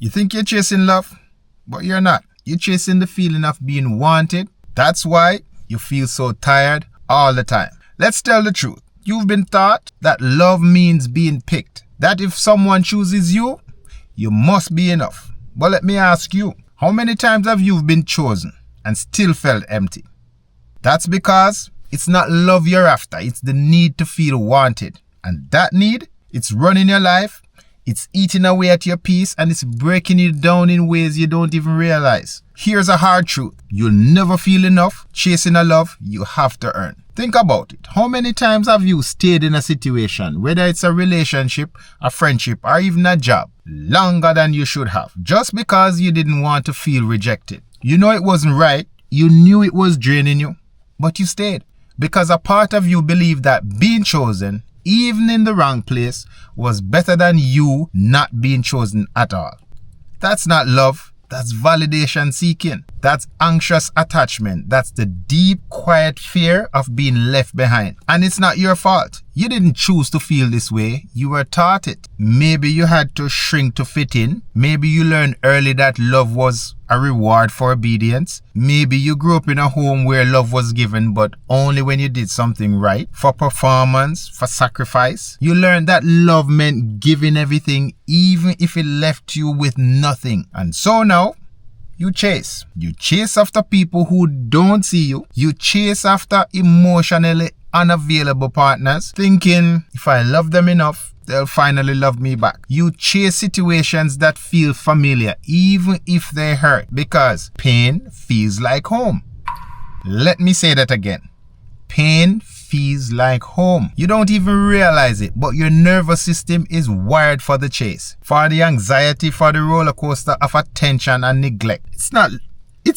You think you're chasing love, but you're not. You're chasing the feeling of being wanted. That's why you feel so tired all the time. Let's tell the truth. You've been taught that love means being picked. That if someone chooses you, you must be enough. But let me ask you, how many times have you been chosen and still felt empty? That's because it's not love you're after. It's the need to feel wanted. And that need, it's running your life. It's eating away at your peace, and it's breaking you down in ways you don't even realize. Here's a hard truth. You'll never feel enough chasing a love you have to earn. Think about it. How many times have you stayed in a situation, whether it's a relationship, a friendship, or even a job, longer than you should have, just because you didn't want to feel rejected? You know it wasn't right. You knew it was draining you, but you stayed. Because a part of you believed that being chosen, even in the wrong place, was better than you not being chosen at all. That's not love. That's validation seeking. That's anxious attachment. That's the deep, quiet fear of being left behind. And it's not your fault. You didn't choose to feel this way. You were taught it. Maybe you had to shrink to fit in. Maybe you learned early that love was a reward for obedience. Maybe you grew up in a home where love was given, but only when you did something right, for performance, for sacrifice. You learned that love meant giving everything, even if it left you with nothing. And so now, you chase. You chase after people who don't see you. You chase after emotionally unavailable partners, thinking if I love them enough, they'll finally love me back. You chase situations that feel familiar, even if they hurt, because pain feels like home. Let me say that again. Pain feels like home. You don't even realize it, but your nervous system is wired for the chase, for the anxiety, for the roller coaster of attention and neglect. It's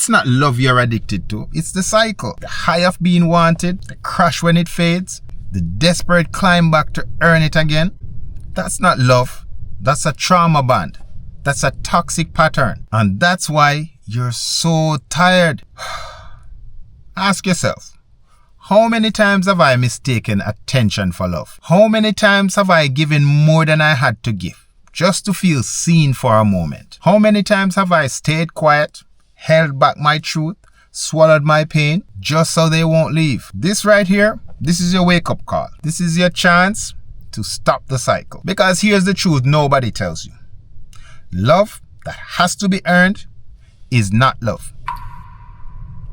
not love you're addicted to. It's the cycle. The high of being wanted, the crash when it fades, the desperate climb back to earn it again. That's not love. That's a trauma bond. That's a toxic pattern. And that's why you're so tired. Ask yourself, how many times have I mistaken attention for love? How many times have I given more than I had to give, just to feel seen for a moment? How many times have I stayed quiet, held back my truth, swallowed my pain, just so they won't leave? This right here, this is your wake-up call. This is your chance to stop the cycle. Because here's the truth nobody tells you. Love that has to be earned is not love.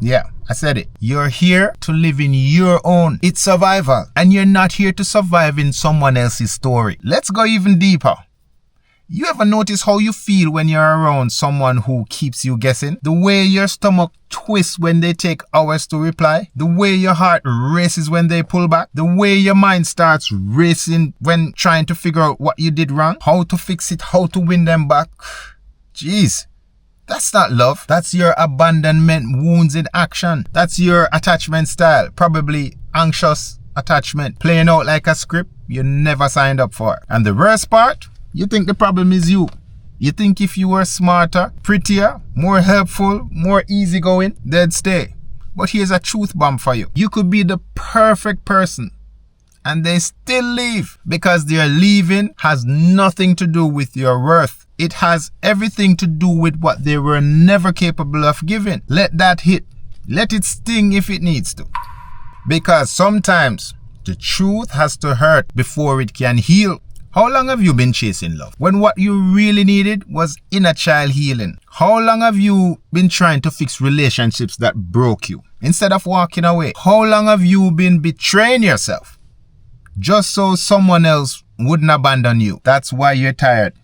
Yeah, I said it. You're here to live in your own. It's survival. And you're not here to survive in someone else's story. Let's go even deeper. You ever notice how you feel when you're around someone who keeps you guessing? The way your stomach twists when they take hours to reply? The way your heart races when they pull back? The way your mind starts racing when trying to figure out what you did wrong? How to fix it? How to win them back? Jeez. That's not love. That's your abandonment wounds in action. That's your attachment style. Probably anxious attachment. Playing out like a script you never signed up for. And the worst part? You think the problem is you. You think if you were smarter, prettier, more helpful, more easygoing, they'd stay. But here's a truth bomb for you. You could be the perfect person and they still leave, because their leaving has nothing to do with your worth. It has everything to do with what they were never capable of giving. Let that hit. Let it sting if it needs to. Because sometimes the truth has to hurt before it can heal. How long have you been chasing love when what you really needed was inner child healing? How long have you been trying to fix relationships that broke you instead of walking away? How long have you been betraying yourself just so someone else wouldn't abandon you? That's why you're tired.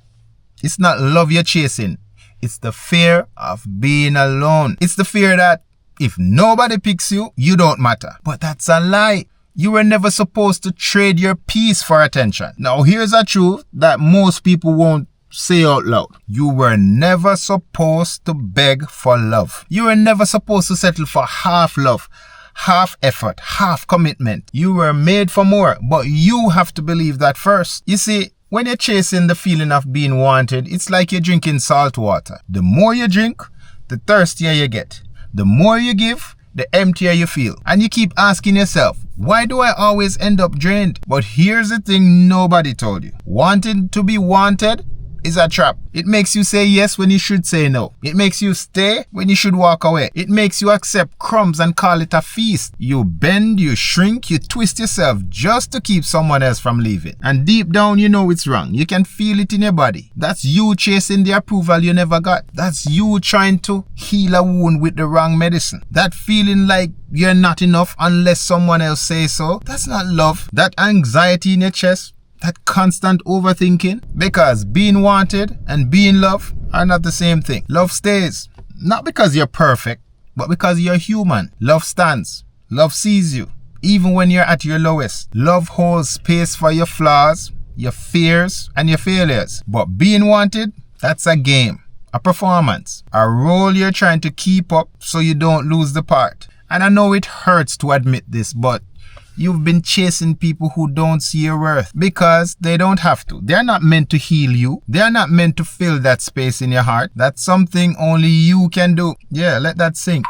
It's not love you're chasing. It's the fear of being alone. It's the fear that if nobody picks you, you don't matter. But that's a lie. You were never supposed to trade your peace for attention. Now here's a truth that most people won't say out loud. You were never supposed to beg for love. You were never supposed to settle for half love, half effort, half commitment. You were made for more, but you have to believe that first. You see, when you're chasing the feeling of being wanted, it's like you're drinking salt water. The more you drink, the thirstier you get. The more you give, the emptier you feel. And you keep asking yourself, why do I always end up drained? But here's the thing nobody told you. Wanting to be wanted is a trap. It makes you say yes when you should say no. It makes you stay when you should walk away. It makes you accept crumbs and call it a feast. You bend, you shrink, you twist yourself just to keep someone else from leaving. And deep down, you know it's wrong. You can feel it in your body. That's you chasing the approval you never got. That's you trying to heal a wound with the wrong medicine. That feeling like you're not enough unless someone else says so. That's not love. That anxiety in your chest, that constant overthinking. Because being wanted and being loved are not the same thing. Love stays. Not because you're perfect, but because you're human. Love stands. Love sees you. Even when you're at your lowest. Love holds space for your flaws, your fears, and your failures. But being wanted, that's a game. A performance. A role you're trying to keep up so you don't lose the part. And I know it hurts to admit this, but you've been chasing people who don't see your worth because they don't have to. They're not meant to heal you. They're not meant to fill that space in your heart. That's something only you can do. Yeah, let that sink.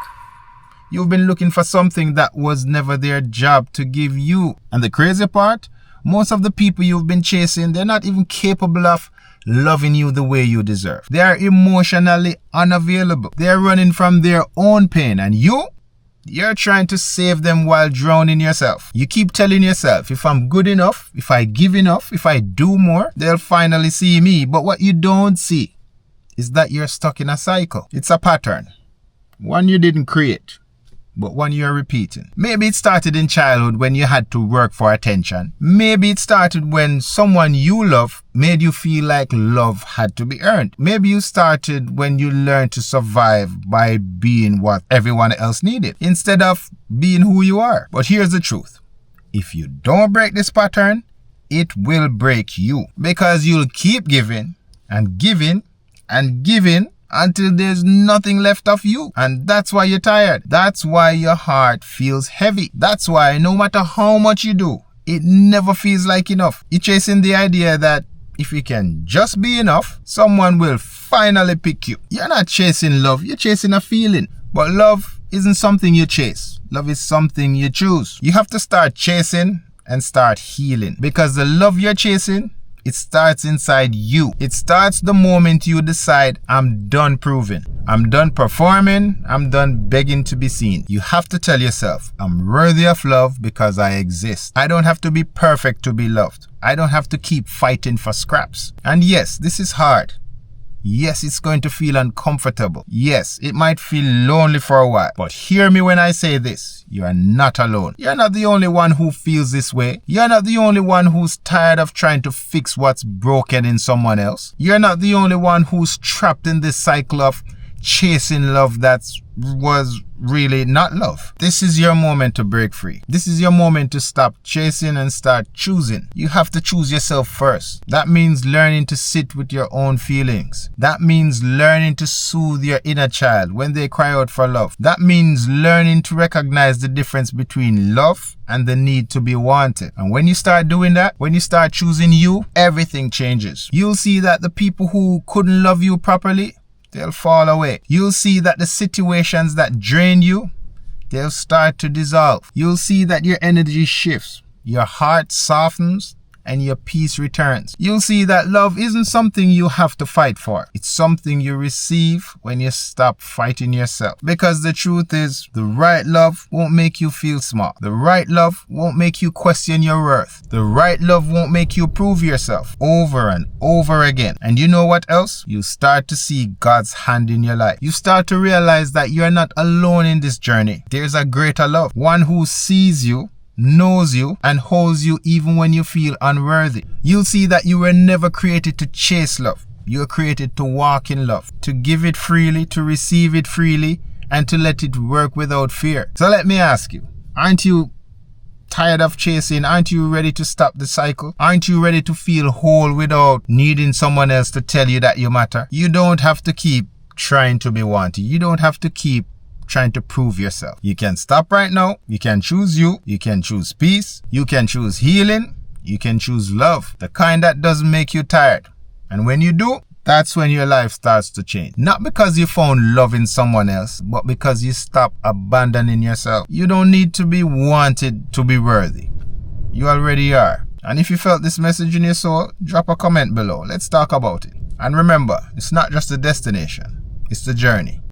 You've been looking for something that was never their job to give you. And the crazy part, most of the people you've been chasing, they're not even capable of loving you the way you deserve. They are emotionally unavailable. They're running from their own pain, and you're trying to save them while drowning yourself. You keep telling yourself, if I'm good enough, if I give enough, if I do more, they'll finally see me. But what you don't see is that you're stuck in a cycle. It's a pattern. One you didn't create, but one you're repeating. Maybe it started in childhood when you had to work for attention. Maybe it started when someone you love made you feel like love had to be earned. Maybe you started when you learned to survive by being what everyone else needed, instead of being who you are. But here's the truth. If you don't break this pattern, it will break you. Because you'll keep giving and giving and giving until there's nothing left of you. And that's why you're tired. That's why your heart feels heavy. That's why no matter how much you do, it never feels like enough. You're chasing the idea that if you can just be enough, someone will finally pick you. You're not chasing love, you're chasing a feeling. But love isn't something you chase. Love is something you choose. You have to start chasing and start healing. Because the love you're chasing, it starts inside you. It starts the moment you decide, I'm done proving. I'm done performing. I'm done begging to be seen. You have to tell yourself, I'm worthy of love because I exist. I don't have to be perfect to be loved. I don't have to keep fighting for scraps. And yes, this is hard. Yes, it's going to feel uncomfortable. Yes, it might feel lonely for a while. But hear me when I say this. You are not alone. You're not the only one who feels this way. You're not the only one who's tired of trying to fix what's broken in someone else. You're not the only one who's trapped in this cycle of chasing love that was really not love. This is your moment to break free. This is your moment to stop chasing and start choosing. You have to choose yourself first. That means learning to sit with your own feelings. That means learning to soothe your inner child when they cry out for love. That means learning to recognize the difference between love and the need to be wanted. And when you start doing that, when you start choosing you, everything changes. You'll see that the people who couldn't love you properly, they'll fall away. You'll see that the situations that drain you, they'll start to dissolve. You'll see that your energy shifts, your heart softens, and your peace returns. You'll see that love isn't something you have to fight for. It's something you receive when you stop fighting yourself. Because the truth is, the right love won't make you feel small. The right love won't make you question your worth. The right love won't make you prove yourself over and over again. And you know what else? You start to see God's hand in your life. You start to realize that you're not alone in this journey. There's a greater love. One who sees you, knows you, and holds you even when you feel unworthy. You'll see that you were never created to chase love. You were created to walk in love, to give it freely, to receive it freely, and to let it work without fear. So let me ask you, aren't you tired of chasing? Aren't you ready to stop the cycle? Aren't you ready to feel whole without needing someone else to tell you that you matter? You don't have to keep trying to be wanted. You don't have to keep trying to prove yourself. You can stop right now. You can choose you. You can choose peace. You can choose healing. You can choose love, the kind that doesn't make you tired. And when you do, that's when your life starts to change. Not because you found love in someone else, but because you stop abandoning yourself. You don't need to be wanted to be worthy. You already are. And if you felt this message in your soul, drop a comment below. Let's talk about it. And remember, it's not just the destination, it's the journey.